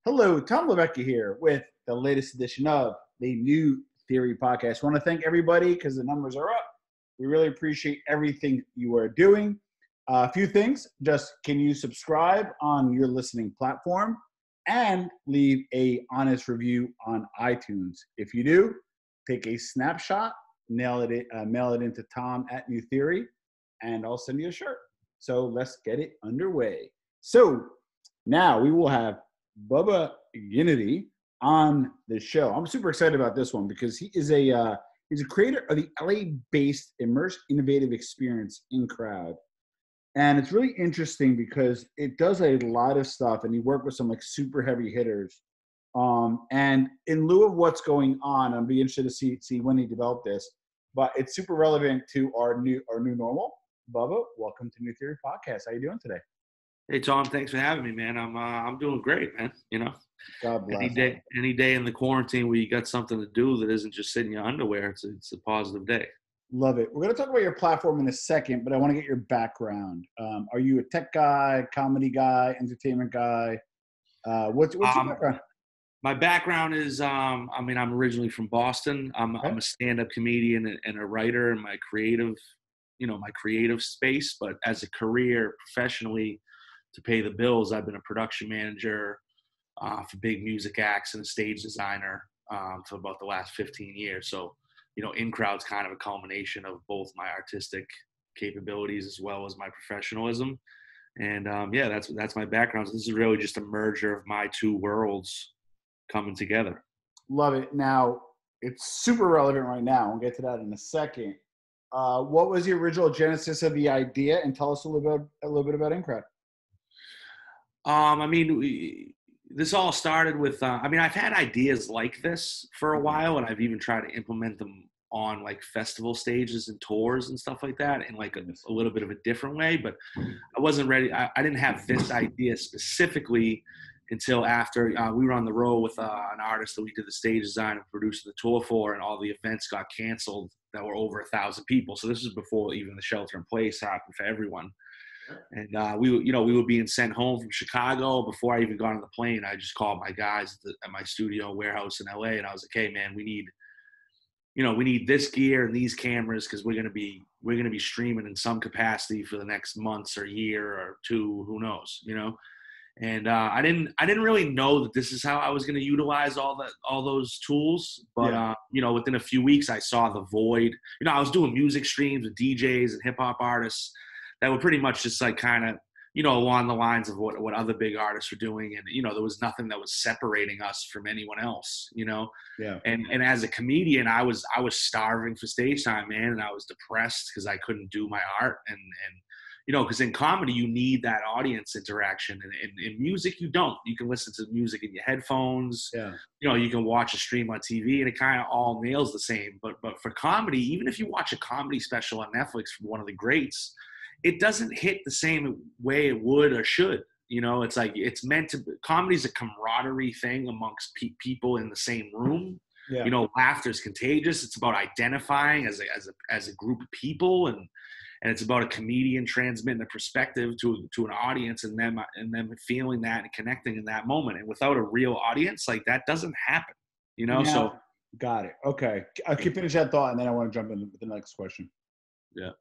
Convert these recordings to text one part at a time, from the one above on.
Hello, Tom Levecka here with the latest edition of the New Theory podcast. I want to thank everybody because the numbers are up. We really appreciate everything you are doing. A few things. Just can you subscribe on your listening platform and leave a honest review on iTunes? If you do, take a snapshot, mail it into Tom at New Theory, and I'll send you a shirt. So let's get it underway. So now we will have Bubba Ginnetty on the show. I'm super excited about this one because he's a creator of the LA-based immerse innovative experience InCrowd. And it's really interesting because it does a lot of stuff, and he worked with some like super heavy hitters. And in lieu of what's going on, I'd be interested to see when he developed this, but it's super relevant to our new normal. Bubba, welcome to New Theory Podcast. How you doing today? Hey Tom, thanks for having me, man. I'm doing great, man. You know, God bless. Any day in the quarantine where you got something to do that isn't just sitting in your underwear, it's a positive day. Love it. We're going to talk about your platform in a second, but I want to get your background. Are you a tech guy, comedy guy, entertainment guy? What's your background? My background is, I'm originally from Boston. I'm a stand-up comedian and a writer in my creative space. But as a career, professionally, to pay the bills, I've been a production manager for big music acts and a stage designer for about the last 15 years. So, InCrowd's kind of a culmination of both my artistic capabilities as well as my professionalism. And that's my background. So this is really just a merger of my two worlds coming together. Love it. Now, it's super relevant right now. We'll get to that in a second. What was the original genesis of the idea? And tell us a little bit about InCrowd. This all started with, I've had ideas like this for a while, and I've even tried to implement them on like festival stages and tours and stuff like that in like a little bit of a different way, but I wasn't ready. I didn't have this idea specifically until after we were on the road with an artist that we did the stage design and produced the tour for, and all the events got canceled that were over 1,000 people. So this was before even the shelter in place happened for everyone. And we were being sent home from Chicago. Before I even got on the plane, I just called my guys at my studio warehouse in LA, and I was like, "Hey, man, we need this gear and these cameras because we're gonna be streaming in some capacity for the next months or year or two, who knows, And I didn't really know that this is how I was going to utilize all those tools. But, within a few weeks, I saw the void. I was doing music streams with DJs and hip hop artists that were pretty much just like kind of, along the lines of what other big artists were doing. And, there was nothing that was separating us from anyone else, Yeah. And as a comedian, I was starving for stage time, man. And I was depressed because I couldn't do my art. And because in comedy, you need that audience interaction. And in music, you don't. You can listen to music in your headphones. Yeah. You can watch a stream on TV, and it kind of all nails the same. But for comedy, even if you watch a comedy special on Netflix from one of the greats, it doesn't hit the same way it would or should. It's like it's meant to – comedy's a camaraderie thing amongst people in the same room. Yeah. Laughter is contagious. It's about identifying as a group of people, and it's about a comedian transmitting a perspective to an audience, and them feeling that and connecting in that moment. And without a real audience, like that doesn't happen, Yeah, So got it. Okay, I can finish that thought, and then I want to jump into the next question. Yeah.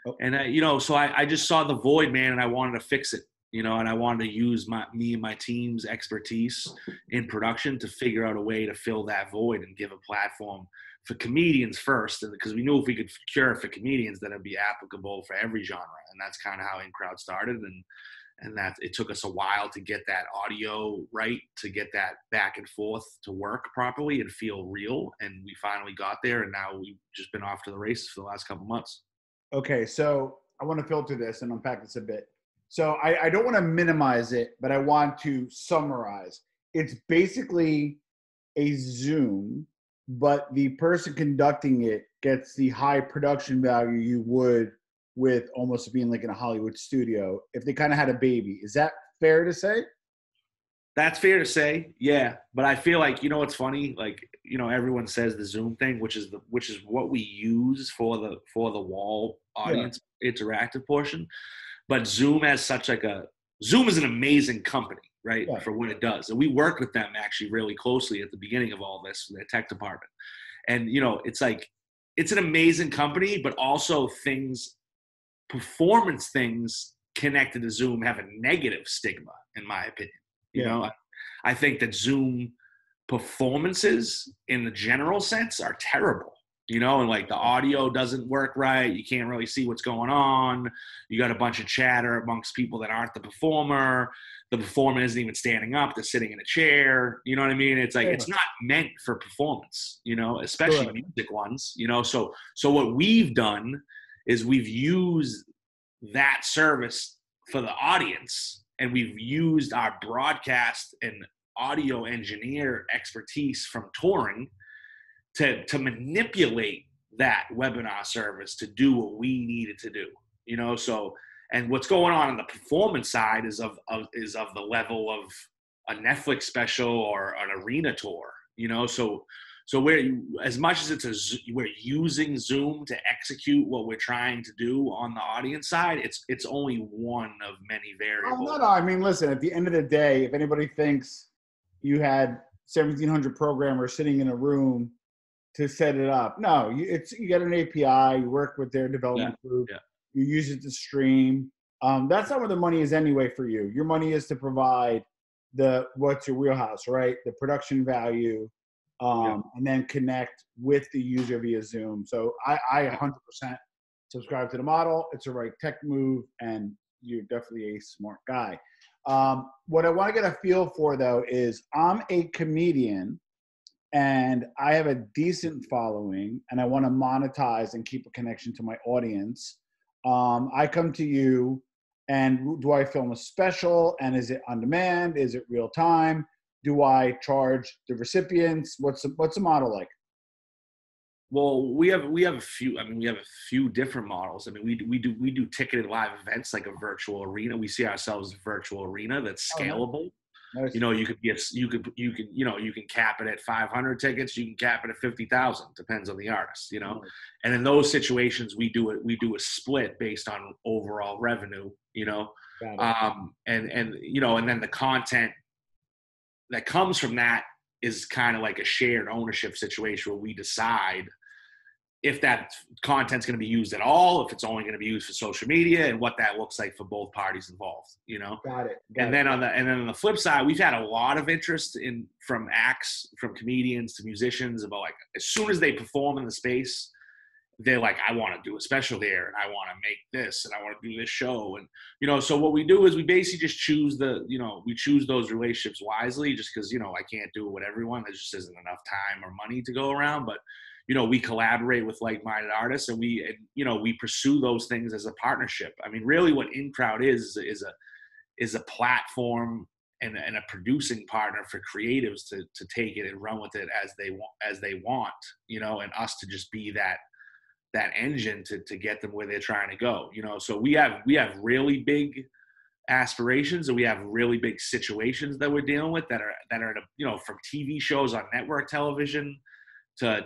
Oh. And so I just saw the void, man, and I wanted to fix it, and I wanted to use me and my team's expertise in production to figure out a way to fill that void and give a platform for comedians first, and because we knew if we could cure it for comedians, then it'd be applicable for every genre. And that's kind of how InCrowd started, and that it took us a while to get that audio right, to get that back and forth to work properly and feel real. And we finally got there, and now we've just been off to the races for the last couple months. Okay, so I want to filter this and unpack this a bit. So I don't want to minimize it, but I want to summarize. It's basically a Zoom, but the person conducting it gets the high production value you would with almost being like in a Hollywood studio if they kind of had a baby. Is that fair to say? That's fair to say, yeah. But I feel like, what's funny? Like, everyone says the Zoom thing, which is what we use for the wall audience interactive portion. But Zoom as such, Zoom is an amazing company, right? Yeah. For what it does. And we worked with them actually really closely at the beginning of all this, their tech department. And, you know, it's like, it's an amazing company, but also performance things connected to Zoom have a negative stigma, in my opinion. You know, I think that Zoom performances in the general sense are terrible, you know, and like the audio doesn't work right. You can't really see what's going on. You got a bunch of chatter amongst people that aren't the performer. The performer isn't even standing up. They're sitting in a chair. You know what I mean? It's like, it's not meant for performance, you know, especially music ones, you know? So what we've done is we've used that service for the audience, and we've used our broadcast and audio engineer expertise from touring to manipulate that webinar service to do what we needed to do, you know? So, and what's going on the performance side is of the level of a Netflix special or an arena tour, you know? So we're, as much as we're using Zoom to execute what we're trying to do on the audience side, it's only one of many variables. Oh, no. I mean, listen, at the end of the day, if anybody thinks you had 1,700 programmers sitting in a room to set it up, no, you get an API, you work with their development group, you use it to stream. That's not where the money is anyway for you. Your money is to provide what's your wheelhouse, right? The production value, and then connect with the user via Zoom. So I 100% subscribe to the model. It's a right tech move, and you're definitely a smart guy. What I want to get a feel for, though, is I'm a comedian, and I have a decent following, and I want to monetize and keep a connection to my audience. I come to you, and do I film a special, and is it on demand? Is it real time? Do I charge the recipients? What's the model like? Well, we have a few. I mean, we have a few different models. I mean, we do ticketed live events like a virtual arena. We see ourselves as a virtual arena that's scalable. Nice. You know, you can cap it at 500 tickets. You can cap it at 50,000. Depends on the artist. You know, nice. And in those situations, we do a split based on overall revenue. You know, and you know, and then the content that comes from that is kind of like a shared ownership situation where we decide if that content's going to be used at all, if it's only going to be used for social media, and what that looks like for both parties involved, you know? Got it. And then on the flip side, we've had a lot of interest from acts, from comedians to musicians about, like, as soon as they perform in the space, they're like, I want to do a special here, and I want to make this, and I want to do this show. And, you know, so what we do is we basically just choose we choose those relationships wisely, just because, you know, I can't do it with everyone. There just isn't enough time or money to go around. But, you know, we collaborate with like-minded artists, and we pursue those things as a partnership. I mean, really what InCrowd is a platform and a producing partner for creatives to take it and run with it as they want, you know, and us to just be that engine to get them where they're trying to go, you know. So we have really big aspirations, and we have really big situations that we're dealing with that are you know, from TV shows on network television to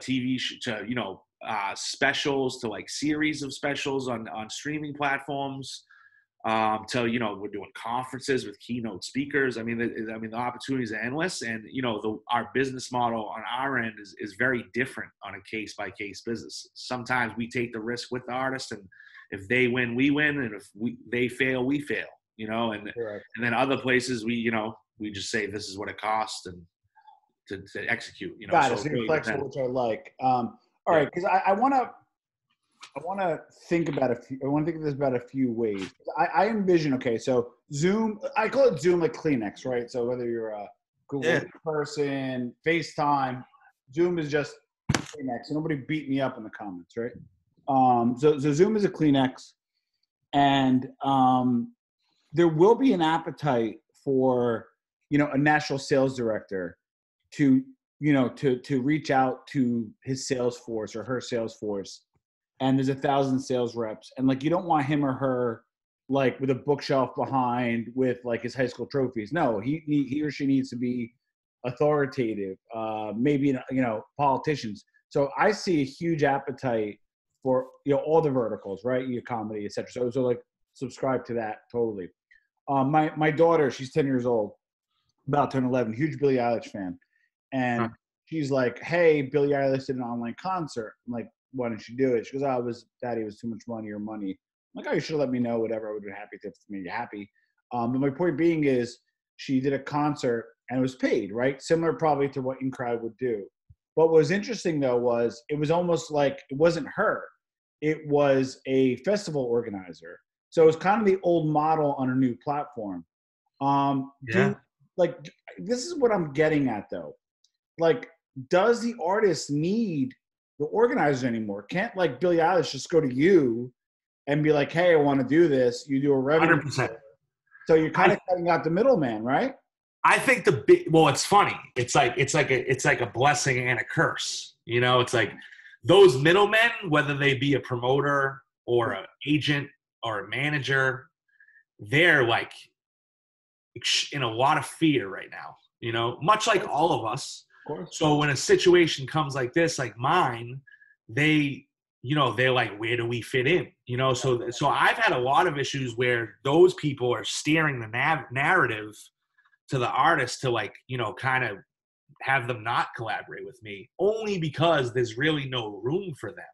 specials to like series of specials on streaming platforms, to, you know, we're doing conferences with keynote speakers. I mean, the opportunities are endless, and, you know, our business model on our end is very different on a case by case business. Sometimes we take the risk with the artist, and if they win, we win, and if they fail, we fail, you know. And and then other places we just say this is what it costs and to execute, you know. Got it. So you're flexible, which I like. All right, because I want to think about this about a few ways. I envision, okay, so Zoom, I call it Zoom like Kleenex, right? So whether you're a Google person, FaceTime, Zoom is just Kleenex. So nobody beat me up in the comments, right? So Zoom is a Kleenex, and there will be an appetite for, you know, a national sales director to reach out to his sales force or her sales force. And there's 1,000 sales reps, and like, you don't want him or her like with a bookshelf behind with like his high school trophies. No, he or she needs to be authoritative. Maybe, you know, politicians. So I see a huge appetite for, you know, all the verticals, right? Your comedy, etc. So like, subscribe to that totally. My daughter, she's 10 years old. about to turn 11, huge Billie Eilish fan. And she's like, hey, Billie Eilish did an online concert. I'm like, why didn't you do it? She goes, oh, Daddy, it was too much money or money. I'm like, oh, you should have let me know, whatever. I would be happy if it made you happy. But my point being is she did a concert and it was paid, right? Similar probably to what InCrowd would do. But what was interesting, though, was it was almost like it wasn't her. It was a festival organizer. So it was kind of the old model on a new platform. This is what I'm getting at, though. Like, does the artist need the organizers anymore? Can't, like, Billie Eilish just go to you and be like, hey, I want to do this. You do a revenue. 100%. So you're kind of cutting out the middleman, right? I think it's funny. It's like a blessing and a curse. You know, it's like those middlemen, whether they be a promoter or an agent or a manager, they're like in a lot of fear right now, you know, much like all of us. Of course. So when a situation comes like this, like mine, they're like, where do we fit in? You know, so I've had a lot of issues where those people are steering the narrative to the artist to, like, you know, kind of have them not collaborate with me, only because there's really no room for them,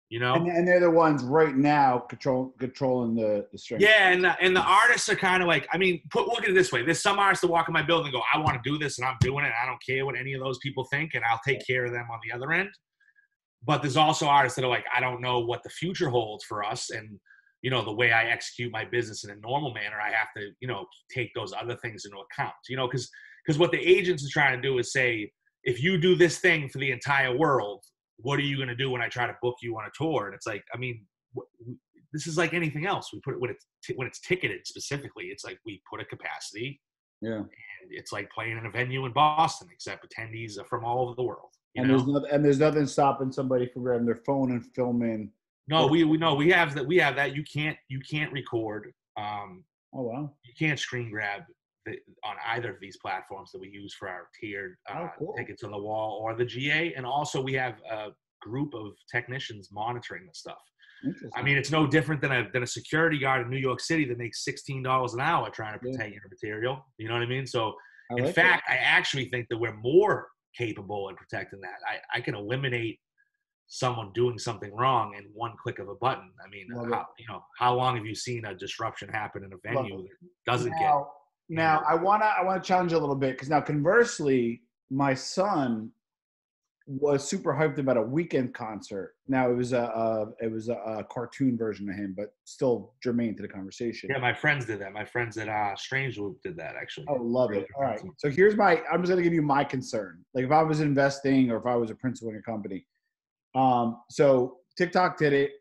you know? And they're the ones right now controlling the strings. Yeah, and the artists are kind of like, I mean, look at it this way. There's some artists that walk in my building and go, I want to do this, and I'm doing it. I don't care what any of those people think, and I'll take care of them on the other end. But there's also artists that are like, I don't know what the future holds for us, and, you know, the way I execute my business in a normal manner, I have to, you know, take those other things into account, you know, because what the agents are trying to do is say, if you do this thing for the entire world, what are you going to do when I try to book you on a tour? And it's like, I mean, this is like anything else. We put it when it's ticketed specifically. It's like we put a capacity. Yeah. And it's like playing in a venue in Boston, except attendees are from all over the world. There's nothing stopping somebody from grabbing their phone and filming. No, we have that. You can't record. Oh wow. You can't screen grab on either of these platforms that we use for our tiered cool. tickets on the wall or the GA. And also we have a group of technicians monitoring the stuff. I mean, it's no different than a security guard in New York City that makes $16 an hour trying to protect your material. You know what I mean? So in fact, I actually think that we're more capable in protecting that. I can eliminate someone doing something wrong in one click of a button. I mean, how long have you seen a disruption happen in a venue that doesn't get? Now I wanna challenge you a little bit, because now conversely, my son was super hyped about a weekend concert. Now it was a cartoon version of him, but still germane to the conversation. Yeah, my friends did that. My friends at Strange Loop did that, actually. Oh, love it. All right. So I'm just gonna give you my concern. Like if I was investing or if I was a principal in a company. So TikTok did it.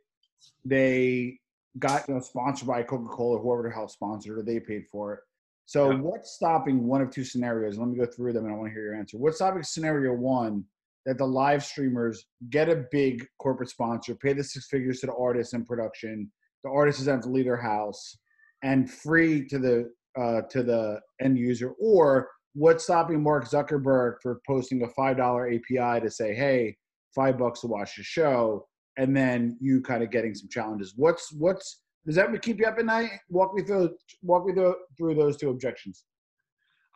They got sponsored by Coca-Cola, whoever the hell sponsored it, they paid for it. So what's stopping one of two scenarios? Let me go through them and I want to hear your answer. What's stopping scenario one, that the live streamers get a big corporate sponsor, pay the six figures to the artist and production, the artist doesn't have to leave their house, and free to the end user? Or what's stopping Mark Zuckerberg for posting a $5 API to say, hey, $5 to watch the show, and then you kind of getting some challenges? What's does that keep you up at night? Walk me through those two objections.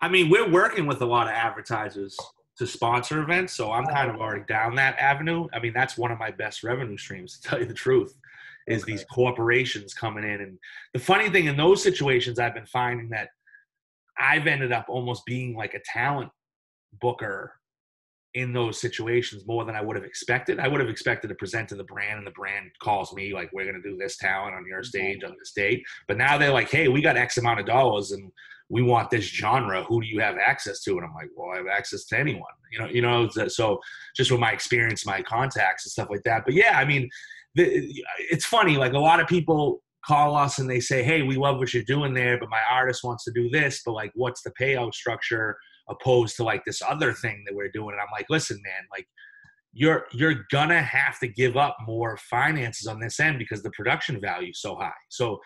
I mean, we're working with a lot of advertisers to sponsor events, so I'm kind of already down that avenue. I mean, that's one of my best revenue streams, to tell you the truth, is these corporations coming in. And the funny thing in those situations, I've been finding that I've ended up almost being like a talent booker in those situations more than I would have expected. I would have expected to present to the brand, and the brand calls me like, we're going to do this talent on your stage on this date. But now they're like, hey, we got X amount of dollars and we want this genre. Who do you have access to? And I'm like, well, I have access to anyone, so just with my experience, my contacts and stuff like that. But yeah, I mean, it's funny. Like a lot of people call us and they say, hey, we love what you're doing there, but my artist wants to do this, but like, what's the payout structure opposed to like this other thing that we're doing? And I'm like, listen, man, like you're gonna have to give up more finances on this end because the production value is so high. So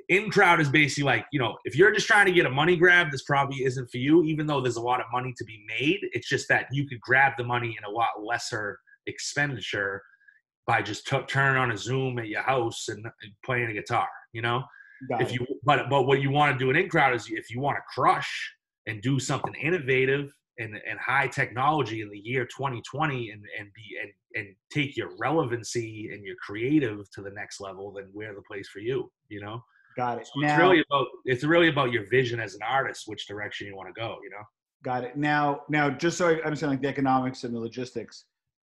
InCrowd is basically like, if you're just trying to get a money grab, this probably isn't for you, even though there's a lot of money to be made. It's just that you could grab the money in a lot lesser expenditure by just turning on a Zoom at your house and playing a guitar, But what you want to do in InCrowd is, if you want to crush and do something innovative and high technology in the year 2020 and take your relevancy and your creative to the next level, then we're the place for you, you know? Got it. So Now, it's really about your vision as an artist, which direction you want to go, you know? got it. Now, just so I understand like the economics and the logistics,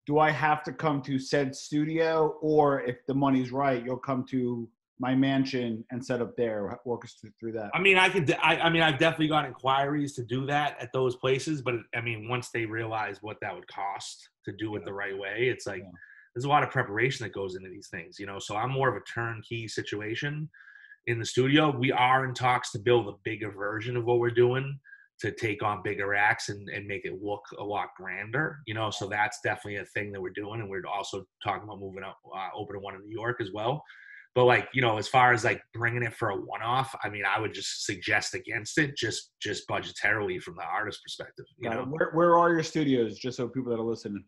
do I have to come to said studio, or if the money's right, you'll come to my mansion and set up there? Walk us through that. I mean, I've definitely got inquiries to do that at those places, but I mean, once they realize what that would cost to do it the right way, it's like, there's a lot of preparation that goes into these things, you know? So I'm more of a turnkey situation in the studio. We are in talks to build a bigger version of what we're doing to take on bigger acts and make it look a lot grander, you know? So that's definitely a thing that we're doing. And we're also talking about moving up, opening one in New York as well. But like, you know, as far as like bringing it for a one-off, I mean, I would just suggest against it, just budgetarily from the artist perspective. You know, where are your studios? Just so people that are listening.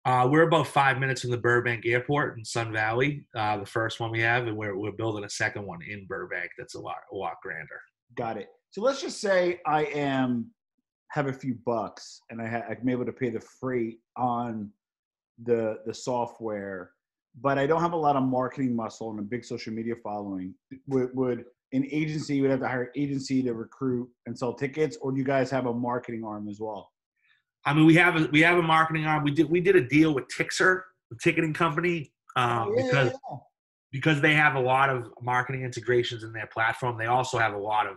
We're about 5 minutes from the Burbank Airport in Sun Valley, the first one we have, and we're building a second one in Burbank that's a lot grander. Got it. So let's just say I have a few bucks and I'm able to pay the freight on the software, but I don't have a lot of marketing muscle and a big social media following. Would an agency, would have to hire an agency to recruit and sell tickets, or do you guys have a marketing arm as well? I mean, we have a marketing arm. We did a deal with Tixer, the ticketing company, because they have a lot of marketing integrations in their platform. They also have a lot of.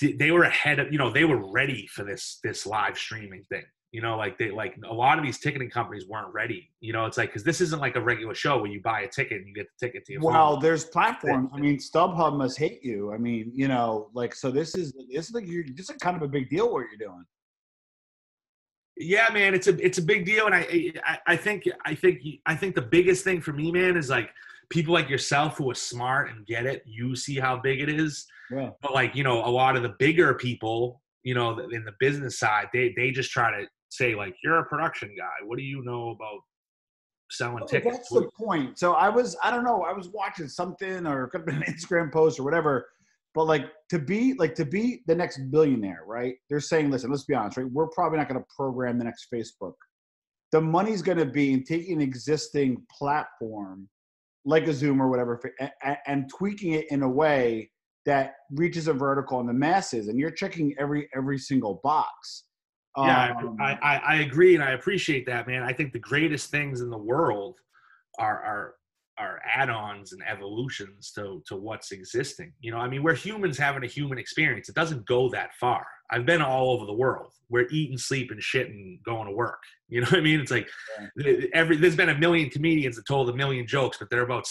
They were ahead of, you know, they were ready for this live streaming thing. You know, like a lot of these ticketing companies weren't ready. You know, it's like, because this isn't like a regular show where you buy a ticket and you get the ticket to your phone. Well, there's platforms. I mean, StubHub must hate you. I mean, you know, like, so this is like this is kind of a big deal what you're doing. Yeah, man, it's a big deal, and I think the biggest thing for me, man, is like people like yourself who are smart and get it. You see how big it is, yeah. But like, you know, a lot of the bigger people, you know, in the business side, they just try to say like, you're a production guy. What do you know about selling tickets? That's the point. So I was watching something, or it could have been an Instagram post or whatever. But like to be the next billionaire, right? They're saying, listen, let's be honest, right? We're probably not going to program the next Facebook. The money's going to be in taking an existing platform like a Zoom or whatever and tweaking it in a way that reaches a vertical in the masses. And you're checking every single box. Yeah, I agree, and I appreciate that, man. I think the greatest things in the world are add-ons and evolutions to what's existing. You know, I mean, we're humans having a human experience. It doesn't go that far. I've been all over the world. We're eating, sleeping, shitting, going to work. You know what I mean? It's like there's been a million comedians that told a million jokes, but they're about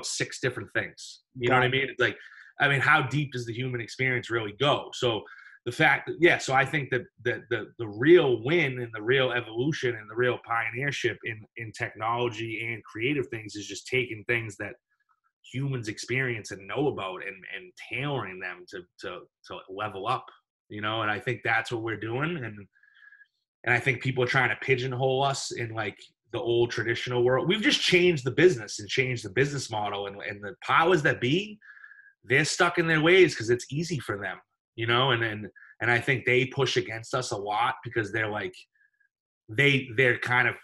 six different things. You know what I mean? It's like, I mean, how deep does the human experience really go? So the fact that, so I think that the real win and the real evolution and the real pioneership in technology and creative things is just taking things that humans experience and know about and tailoring them to level up, you know? And I think that's what we're doing. And I think people are trying to pigeonhole us in like the old traditional world. We've just changed the business and changed the business model, and the powers that be, they're stuck in their ways because it's easy for them. You know, and I think they push against us a lot because they're like, they're kind of,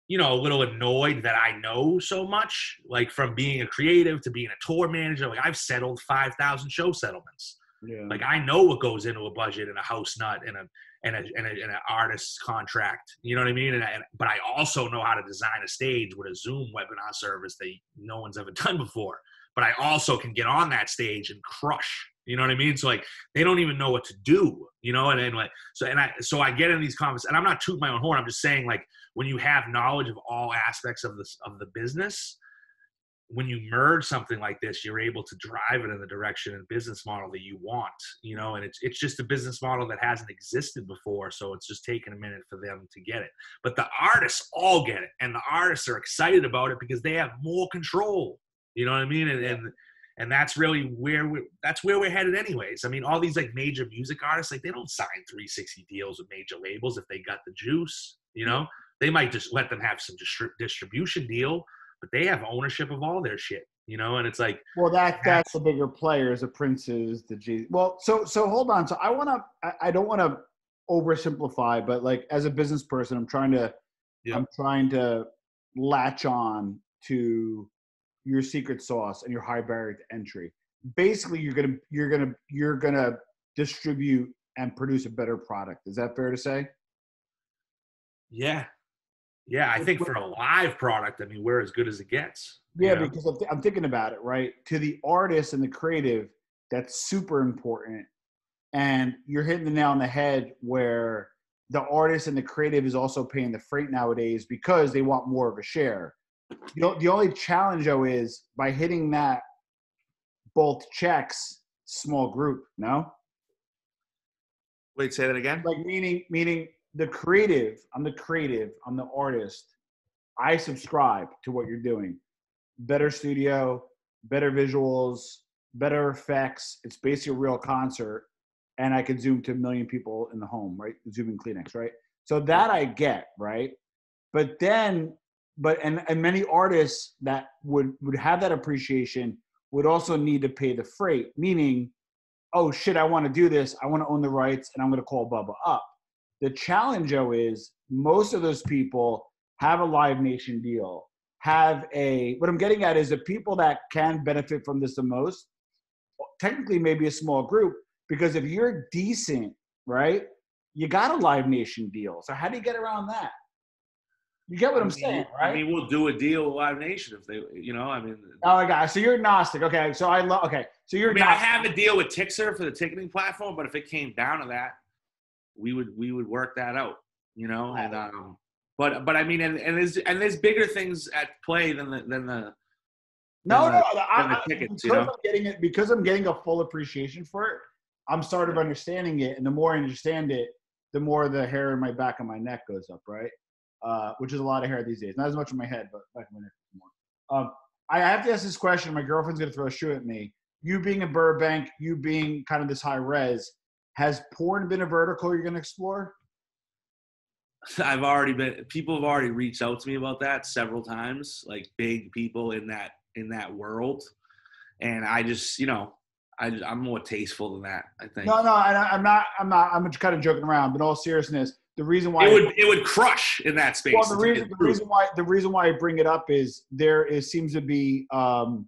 you know, a little annoyed that I know so much, like from being a creative to being a tour manager. Like I've settled 5,000 show settlements. Yeah. Like I know what goes into a budget and a house nut and an artist's contract. You know what I mean? But I also know how to design a stage with a Zoom webinar service that no one's ever done before. But I also can get on that stage and crush. You know what I mean? So like they don't even know what to do, you know, so I get in these conversations, and I'm not tooting my own horn. I'm just saying, like, when you have knowledge of all aspects of the business, when you merge something like this, you're able to drive it in the direction and business model that you want, you know, and it's just a business model that hasn't existed before. So it's just taking a minute for them to get it. But the artists all get it, and the artists are excited about it because they have more control. You know what I mean? And that's really where we're headed anyways. I mean, all these like major music artists, like they don't sign 360 deals with major labels if they got the juice, you know? They might just let them have some distribution deal, but they have ownership of all their shit. you know, and it's like, well, that's the bigger players, the Princes, the G. Well, so hold on. So I don't want to oversimplify, but like as a business person, yeah, I'm trying to latch on to your secret sauce and your high barrier to entry. Basically, you're gonna distribute and produce a better product. Is that fair to say? yeah, yeah. I think for a live product, I mean, we're as good as it gets, you Yeah, know? because I'm thinking about it, right? To the artist and the creative, that's super important. And you're hitting the nail on the head where the artist and the creative is also paying the freight nowadays because they want more of a share. The only challenge, though, is by hitting that both checks, small group, no? Wait, say that again? Like meaning the creative, I'm the artist. I subscribe to what you're doing. Better studio, better visuals, better effects. It's basically a real concert, and I could zoom to 1 million people in the home, right? Zooming Kleenex, right? So that I get, right? But then, and many artists that would have that appreciation would also need to pay the freight, meaning, oh shit, I want to do this. I want to own the rights, and I'm going to call Bubba up. The challenge, though, is most of those people have a Live Nation deal, what I'm getting at is the people that can benefit from this the most, technically maybe a small group, because if you're decent, right, you got a Live Nation deal. So how do you get around that? You get what I'm saying, I right? mean, we'll do a deal with Live Nation if they, you know, I mean. Oh my God. So you're agnostic. Okay. So okay. So you're I agnostic. have a deal with Tixer for the ticketing platform, but if it came down to that, we would work that out, you know, and but I mean, and there's bigger things at play than the No, tickets, you because know. I'm getting it, because I'm getting a full appreciation for it. I'm sort of understanding it, and the more I understand it, the more the hair in my back of my neck goes up, right? Which is a lot of hair these days. Not as much in my head, but back of my neck more. I have to ask this question. My girlfriend's gonna throw a shoe at me. You being in Burbank, you being kind of this high res, has porn been a vertical you're gonna explore? People have already reached out to me about that several times, like big people in that world, and I just, you know, I'm more tasteful than that, I think. No, I'm not. I'm just kind of joking around. But in all seriousness, the reason why it would crush in that space. Well, the reason why I bring it up is seems to be kind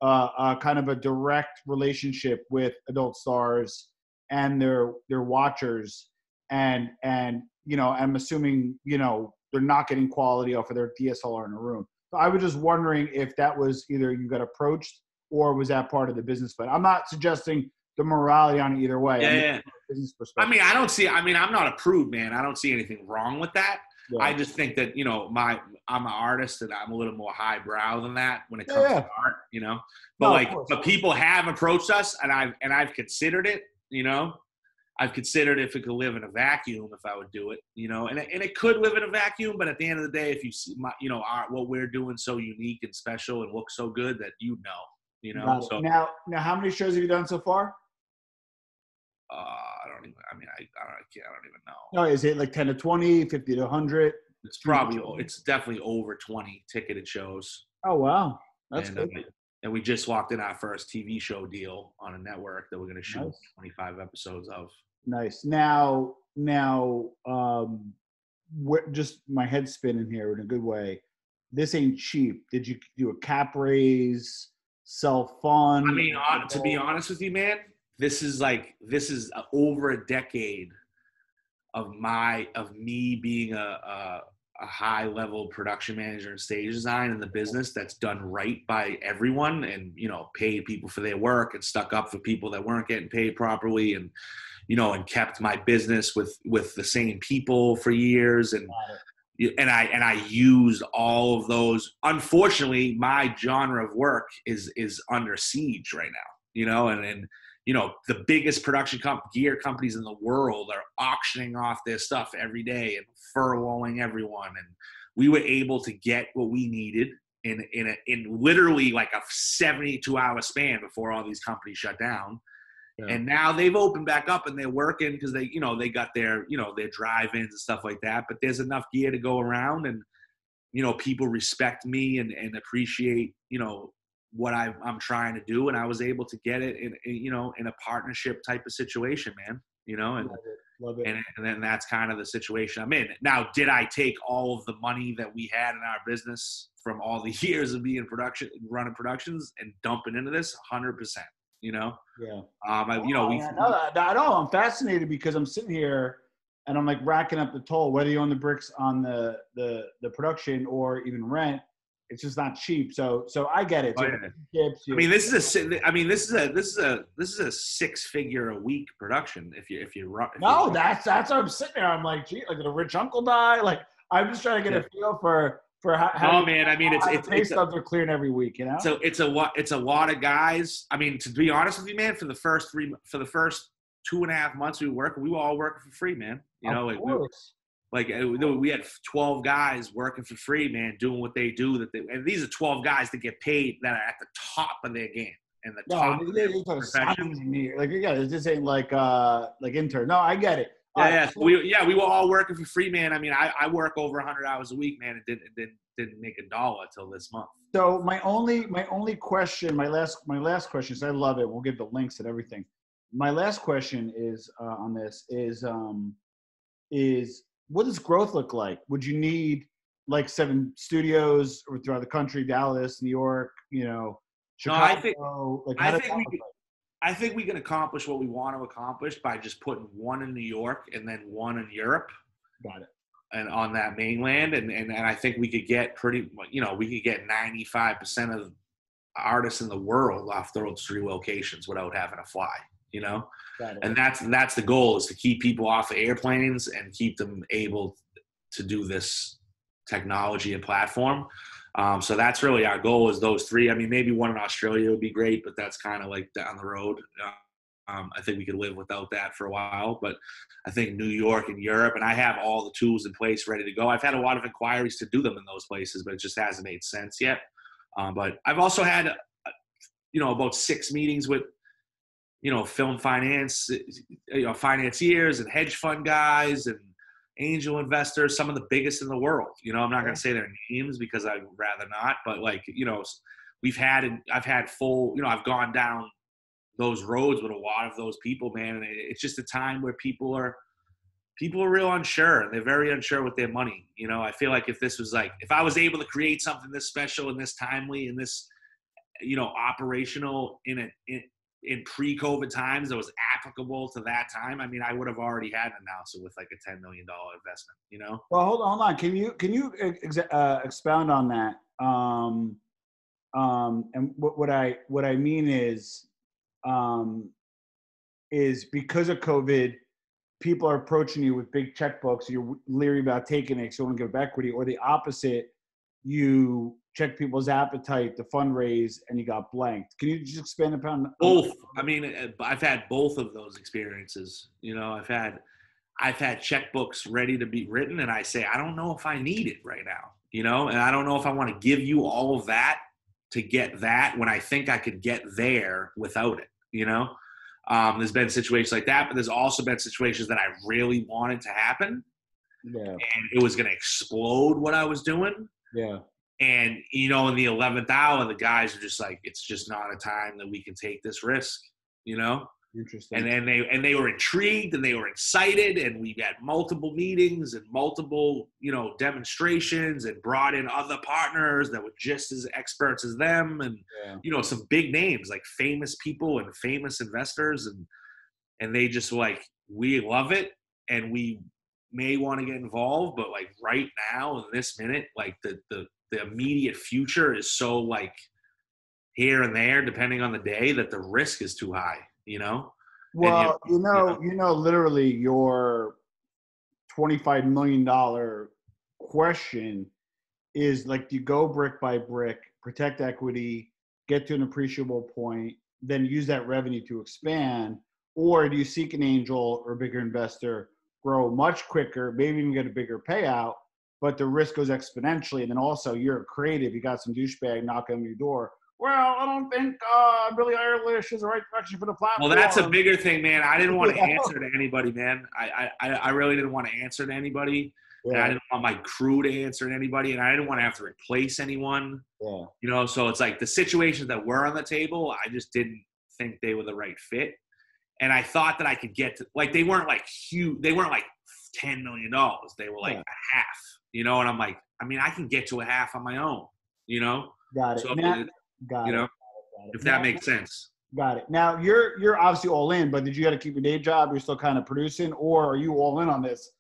of a direct relationship with adult stars and their watchers, and you know, I'm assuming, you know, they're not getting quality off of their DSLR in a room. So I was just wondering if that was either you got approached or was that part of the business. But I'm not suggesting the morality on it either way. Yeah. Business perspective. I mean, I'm not a prude, man. I don't see anything wrong with that. Yeah. I just think that, you know, I'm an artist and I'm a little more highbrow than that when it comes to art, you know. But but people have approached us, and I've considered it, you know. I've considered if it could live in a vacuum, if I would do it, you know, and it could live in a vacuum. But at the end of the day, if you see what we're doing so unique and special and looks so good that you know. So now how many shows have you done so far? I don't even. I mean, I don't even know. No, is it like 10 to 20, 50 to 100? It's definitely over 20 ticketed shows. Oh wow, that's good. And we just walked in our first TV show deal on a network that we're going to shoot 25 episodes of. Nice. Now, just my head spinning here in a good way. This ain't cheap. Did you do a cap raise? Sell fund? I mean, to be honest with you, man, this is over a decade of me being a high level production manager and stage design in the business that's done right by everyone, and, you know, paid people for their work and stuck up for people that weren't getting paid properly, and, you know, and kept my business with the same people for years, and I used all of those. Unfortunately, my genre of work is under siege right now, you know, and you know, the biggest production gear companies in the world are auctioning off their stuff every day and furloughing everyone. And we were able to get what we needed in literally like a 72-hour span before all these companies shut down. Yeah. And now they've opened back up and they're working because they got their drive-ins and stuff like that. But there's enough gear to go around, and, you know, people respect me and appreciate, you know, what I'm trying to do, and I was able to get it in a partnership type of situation, man. And Love it. And then that's kind of the situation I'm in. Now, did I take all of the money that we had in our business from all the years of being running productions and dump it into this? 100%. Yeah. I know. I'm fascinated because I'm sitting here and I'm like racking up the toll, whether you own the bricks on the production or even rent. It's just not cheap. So I get it. So this is a 6-figure a week production if you run. That's what I'm sitting there. I'm like, gee, like did a rich uncle die? Like I'm just trying to get a feel for how. Man, I mean it's pay stubs are clearing every week, So it's a lot of guys. I mean, to be honest with you, man, for the first 2.5 months we were all working for free, man. We had 12 guys working for free, man, doing what they do. And these are 12 guys that get paid that are at the top of their game and the top of their profession. Like, yeah, this ain't like intern. No, I get it. We were all working for free, man. I mean, I work over 100 hours a week, man, and didn't make $1 till this month. So my only question, my last question, is I love it. We'll give the links and everything. My last question is on this is what does growth look like? Would you need like 7 studios or throughout the country, Dallas, New York, Chicago? I think we can accomplish what we want to accomplish by just putting one in New York and then one in Europe. Got it. And on that mainland, and I think we could get we could get 95% of artists in the world off those 3 locations without having to fly. And that's the goal, is to keep people off of airplanes and keep them able to do this technology and platform. So that's really our goal, is those 3. I mean, maybe one in Australia would be great, but that's kind of like down the road. I think we could live without that for a while, but I think New York and Europe, and I have all the tools in place ready to go. I've had a lot of inquiries to do them in those places, but it just hasn't made sense yet. But I've also had, about 6 meetings with, film finance, financiers and hedge fund guys and angel investors, some of the biggest in the world. I'm not going to say their names because I'd rather not, but I've had full, I've gone down those roads with a lot of those people, man. And it's just a time where people are real unsure, and they're very unsure with their money. I feel like if I was able to create something this special and this timely and this, operational in pre-COVID times that was applicable to that time, I mean, I would have already had an announcement with like a $10 million investment, Well, hold on. Can you expound on that? And what I mean is because of COVID, people are approaching you with big checkbooks. You're leery about taking it because you want to give equity, or the opposite. You check people's appetite to fundraise and you got blanked. Can you just expand upon both? I mean, I've had both of those experiences. I've had checkbooks ready to be written, and I say, I don't know if I need it right now, and I don't know if I want to give you all of that to get that when I think I could get there without it. There's been situations like that, but there's also been situations that I really wanted to happen. Yeah. And it was going to explode what I was doing. Yeah. And, in the 11th hour, the guys are just like, it's just not a time that we can take this risk, Interesting. And they were intrigued and they were excited, and we got multiple meetings and multiple, demonstrations, and brought in other partners that were just as experts as them, and some big names like famous people and famous investors, and they just like, we love it and we may want to get involved, but like right now in this minute, like the immediate future is so like here and there depending on the day that the risk is too high. Well, literally your $25 million question is like, do you go brick by brick, protect equity, get to an appreciable point, then use that revenue to expand? Or do you seek an angel or a bigger investor, grow much quicker, maybe even get a bigger payout, but the risk goes exponentially? And then also you're creative, you got some douchebag knocking on your door. Well, I don't think Billie Eilish is the right direction for the platform. Well, that's a bigger thing, man. I didn't want to answer to anybody, man. I really didn't want to answer to anybody. and I didn't want my crew to answer to anybody, and I didn't want to have to replace anyone. Yeah. You know, so it's like the situations that were on the table, I just didn't think they were the right fit. And I thought that I could get to, like, they weren't like huge, they weren't like $10 million. They were like a half, you know, and I'm like, I mean, I can get to a half on my own, you know? Got it. So, Now, you got know, it. if that makes sense. Got it. Now you're obviously all in, but did you got to keep your day job? You're still kind of producing, or are you all in on this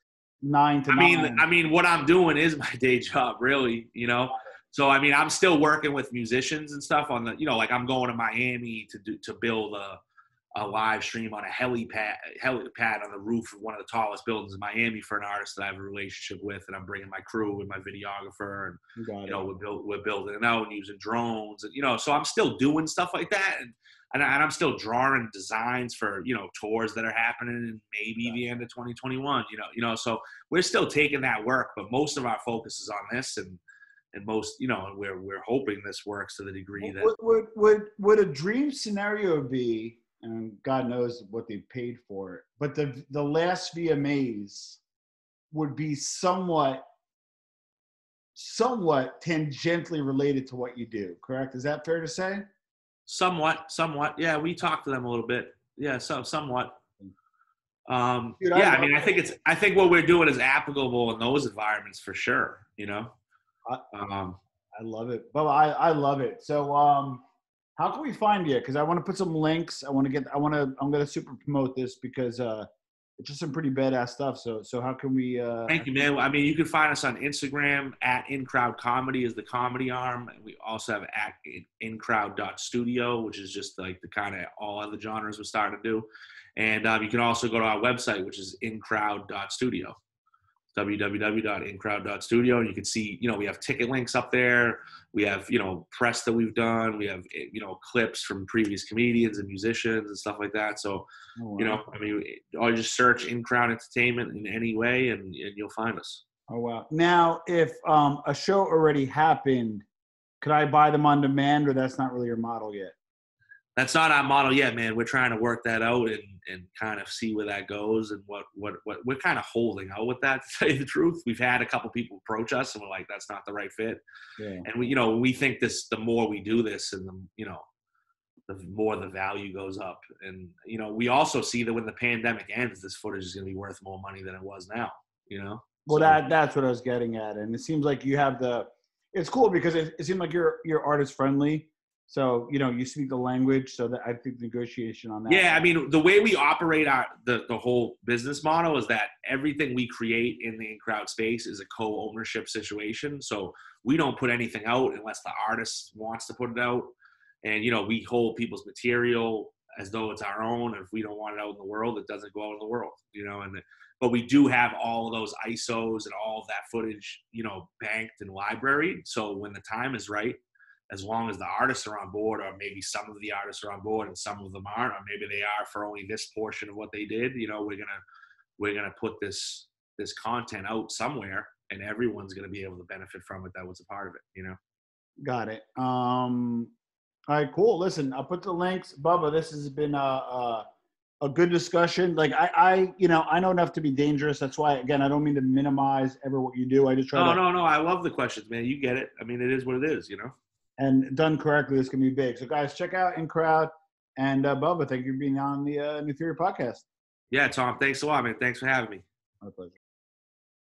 9 to 9? I mean, what I'm doing is my day job, really, you know? So, I mean, I'm still working with musicians and stuff on the, you know, like I'm going to Miami to build a live stream on a helipad on the roof of one of the tallest buildings in Miami for an artist that I have a relationship with, and I'm bringing my crew and my videographer, and you know, we're building it out and using drones, and you know, so I'm still doing stuff like that, and I'm still drawing designs for, you know, tours that are happening in maybe the end of 2021, you know, so we're still taking that work, but most of our focus is on this, and most, you know, and we're hoping this works to the degree that would a dream scenario be, and God knows what they paid for it, but the last VMAs would be somewhat tangentially related to what you do, correct? Is that fair to say? Somewhat. Yeah, we talked to them a little bit. Yeah, so somewhat. Dude, yeah, I mean, I think what we're doing is applicable in those environments for sure, you know? I love it. But I love it. So, how can we find you? Because I want to put some links. I'm gonna super promote this because it's just some pretty badass stuff. So how can we? Thank you, man. I mean, you can find us on Instagram at InCrowd Comedy is the comedy arm. And we also have at InCrowd.studio, which is just like the kind of all other genres we're starting to do. And you can also go to our website, which is InCrowd.studio. www.incrowd.studio, and you can see, you know, we have ticket links up there. We have, you know, press that we've done. We have, you know, clips from previous comedians and musicians and stuff like that. So, you know, I mean, or just search InCrowd Entertainment in any way, and you'll find us. Oh wow! Now, if a show already happened, could I buy them on demand, or that's not really your model yet? That's not our model yet, man. We're trying to work that out and kind of see where that goes, and what we're kind of holding out with that, to tell you the truth. We've had a couple people approach us and we're like, that's not the right fit. Yeah. And we, you know, we think this, the more we do this and the, you know, the more the value goes up. And, you know, we also see that when the pandemic ends, this footage is going to be worth more money than it was now, you know? Well, that's what I was getting at. And it seems like you have it's cool because it seems like you're artist friendly. So, you know, you speak the language, so that I think negotiation on that. Yeah, I mean, the way we operate the whole business model is that everything we create in the InCrowd space is a co-ownership situation. So we don't put anything out unless the artist wants to put it out. And, you know, we hold people's material as though it's our own. And if we don't want it out in the world, it doesn't go out in the world, you know. But we do have all of those ISOs and all of that footage, you know, banked and libraried. So when the time is right, as long as the artists are on board, or maybe some of the artists are on board and some of them aren't, or maybe they are for only this portion of what they did, you know, we're gonna put this content out somewhere, and everyone's gonna be able to benefit from it that was a part of it, you know. Got it. All right, cool. Listen, I'll put the links. Bubba, this has been a good discussion. Like I you know, I know enough to be dangerous. That's why, again, I don't mean to minimize ever what you do. I just try No, I love the questions, man. You get it. I mean, it is what it is, you know. And done correctly, this can be big. So, guys, check out InCrowd. And Bubba, thank you for being on the New Theory podcast. Yeah, Tom, thanks a lot, man. Thanks for having me. My pleasure.